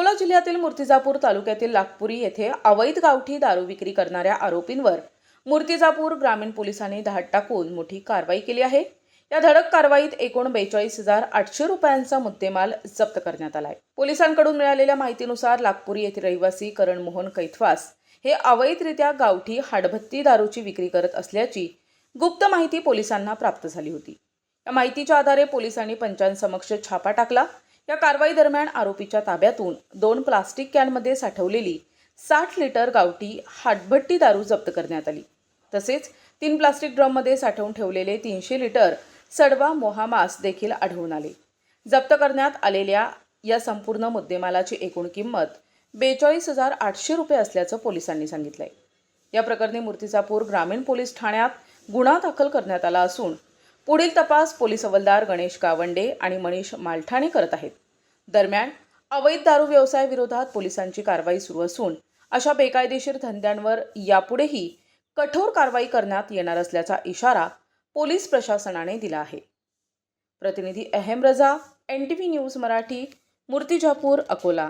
अकोला जिल्ह्यातील मूर्तिजापूर तालुक्यातील लाखपुरी येथे अवैध गावठी दारू विक्री करणाऱ्या आरोपींवर मूर्तिजापूर ग्रामीण पोलिसांनी धाड टाकून मोठी कारवाई केली आहे। या धडक कारवाईत एकूण 42,800 रुपयांचा मुद्देमाल जप्त करण्यात आला आहे। पोलिसांकडून मिळालेल्या माहितीनुसार लाखपुरी येथील रहिवासी करण मोहन कैथवास हे अवैधरित्या गावठी हाडभत्ती दारूची विक्री करत असल्याची गुप्त माहिती पोलिसांना प्राप्त झाली होती। या माहितीच्या आधारे पोलिसांनी पंचांसमक्ष छापा टाकला। या कारवाई दरम्यान आरोपीच्या ताब्यातून 2 प्लास्टिक कॅनमध्ये साठवलेली 60 लिटर गावठी हाडभट्टी दारू जप्त करण्यात आली। तसेच 3 प्लास्टिक ड्रममध्ये साठवून ठेवलेले 300 लिटर सडवा मोहामास देखील आढळून आले। जप्त करण्यात आलेल्या या संपूर्ण मुद्देमालाची एकूण किंमत 42,800 रुपये असल्याचं पोलिसांनी सांगितलंय। या प्रकरणी मूर्तिजापूर ग्रामीण पोलीस ठाण्यात गुन्हा दाखल करण्यात आला असून पुढील तपास पोलीस हवालदार गणेश गावंडे आणि मनीष मालठाणे करत आहेत। दरम्यान अवैध दारू व्यवसाय विरोधात पोलिसांची कारवाई सुरू असून अशा बेकायदेशीर धंद्यांवर यापुढेही कठोर कारवाई करण्यात येणार असल्याचा इशारा पोलीस प्रशासनाने दिला आहे। प्रतिनिधी अहम रजा, NTV न्यूज मराठी, मूर्तिजापूर, अकोला।